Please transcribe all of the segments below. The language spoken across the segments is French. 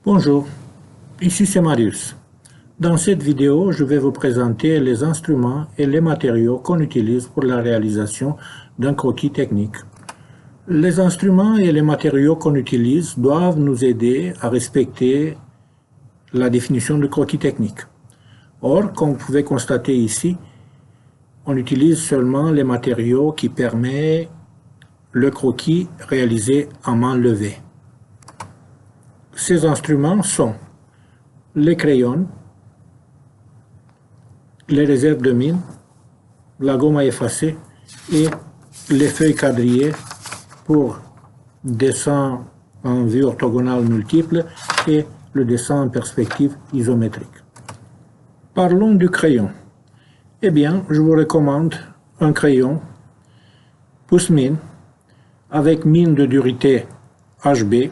Bonjour, ici c'est Marius. Dans cette vidéo, je vais vous présenter les instruments et les matériaux qu'on utilise pour la réalisation d'un croquis technique. Les instruments et les matériaux qu'on utilise doivent nous aider à respecter la définition de croquis technique. Or, comme vous pouvez constater ici, on utilise seulement les matériaux qui permettent le croquis réalisé à main levée. Ces instruments sont les crayons, les réserves de mine, la gomme à effacer et les feuilles quadrillées pour dessin en vue orthogonale multiple et le dessin en perspective isométrique. Parlons du crayon. Eh bien, je vous recommande un crayon pousse-mine avec mine de dureté HB.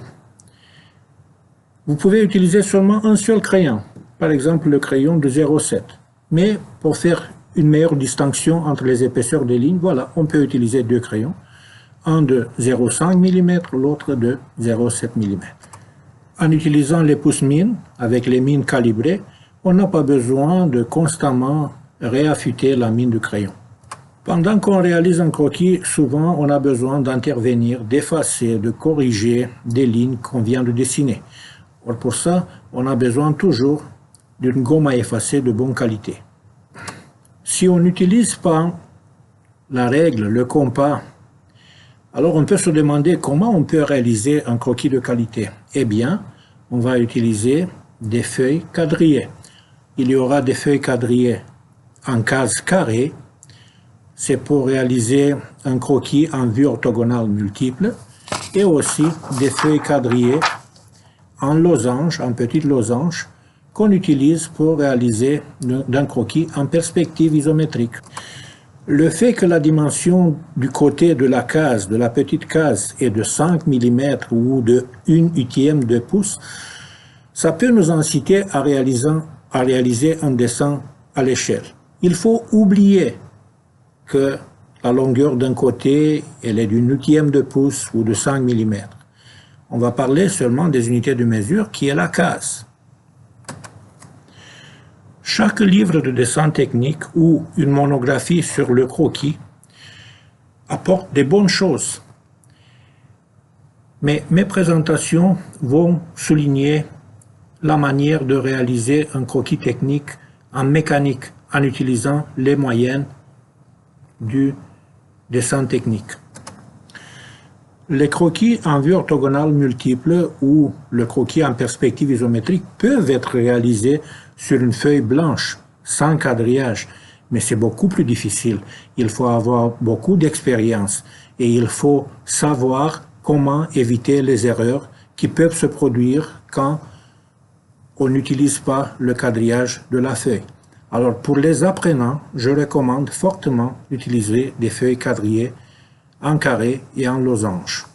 Vous pouvez utiliser seulement un seul crayon, par exemple le crayon de 0,7. Mais pour faire une meilleure distinction entre les épaisseurs des lignes, voilà, on peut utiliser deux crayons, un de 0,5 mm, l'autre de 0,7 mm. En utilisant les pousse-mines avec les mines calibrées, on n'a pas besoin de constamment réaffûter la mine du crayon. Pendant qu'on réalise un croquis, souvent on a besoin d'intervenir, d'effacer, de corriger des lignes qu'on vient de dessiner. Or pour ça, on a besoin toujours d'une gomme à effacer de bonne qualité. Si on n'utilise pas la règle, le compas, alors on peut se demander comment on peut réaliser un croquis de qualité. Eh bien, on va utiliser des feuilles quadrillées. Il y aura des feuilles quadrillées en cases carrées. C'est pour réaliser un croquis en vue orthogonale multiple. Et aussi des feuilles quadrillées en losange, en petites losanges, qu'on utilise pour réaliser d'un croquis en perspective isométrique. Le fait que la dimension du côté de la case, de la petite case, est de 5 mm ou de 1/8 de pouce, ça peut nous inciter à réaliser un dessin à l'échelle. Il faut oublier que la longueur d'un côté elle est d'une 1/8 de pouce ou de 5 mm. On va parler seulement des unités de mesure qui est la case. Chaque livre de dessin technique ou une monographie sur le croquis apporte des bonnes choses. Mais mes présentations vont souligner la manière de réaliser un croquis technique en mécanique en utilisant les moyennes du dessin technique. Les croquis en vue orthogonale multiple ou le croquis en perspective isométrique peuvent être réalisés sur une feuille blanche, sans quadrillage, mais c'est beaucoup plus difficile. Il faut avoir beaucoup d'expérience et il faut savoir comment éviter les erreurs qui peuvent se produire quand on n'utilise pas le quadrillage de la feuille. Alors pour les apprenants, je recommande fortement d'utiliser des feuilles quadrillées en carré et en losange.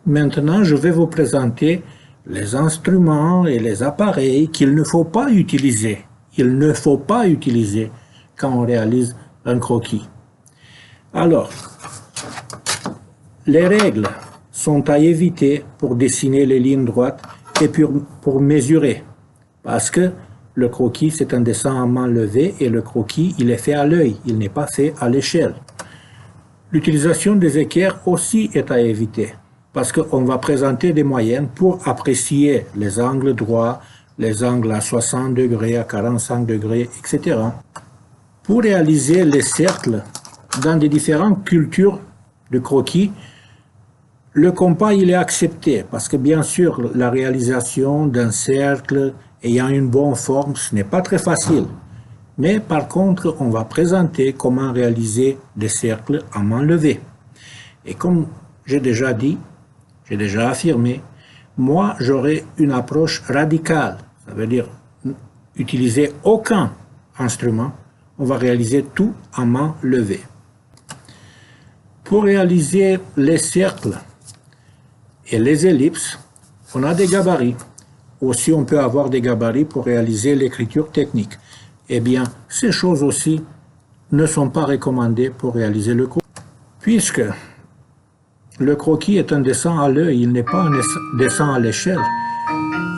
Maintenant, je vais vous présenter les instruments et les appareils qu'il ne faut pas utiliser. Il ne faut pas utiliser quand on réalise un croquis. Alors, les règles sont à éviter pour dessiner les lignes droites et pour mesurer. Parce que le croquis, c'est un dessin à main levée et le croquis, il est fait à l'œil, il n'est pas fait à l'échelle. L'utilisation des équerres aussi est à éviter, parce qu'on va présenter des moyennes pour apprécier les angles droits, les angles à 60 degrés, à 45 degrés, etc. Pour réaliser les cercles dans des différentes cultures de croquis, le compas il est accepté, parce que bien sûr, la réalisation d'un cercle ayant une bonne forme, ce n'est pas très facile. Mais par contre, on va présenter comment réaliser des cercles à main levée. Et comme j'ai déjà dit, j'ai déjà affirmé, moi j'aurai une approche radicale. Ça veut dire utiliser aucun instrument, on va réaliser tout à main levée. Pour réaliser les cercles et les ellipses, on a des gabarits. Aussi, on peut avoir des gabarits pour réaliser l'écriture technique. Eh bien, ces choses aussi ne sont pas recommandées pour réaliser le croquis. Puisque le croquis est un dessin à l'œil, il n'est pas un dessin à l'échelle.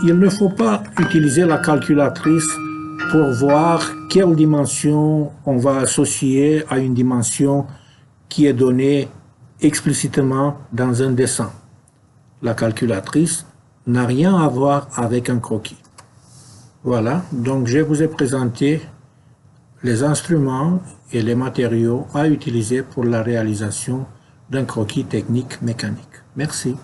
il ne faut pas utiliser la calculatrice pour voir quelle dimension on va associer à une dimension qui est donnée explicitement dans un dessin. La calculatrice n'a rien à voir avec un croquis. Voilà, donc je vous ai présenté les instruments et les matériaux à utiliser pour la réalisation d'un croquis technique mécanique. Merci.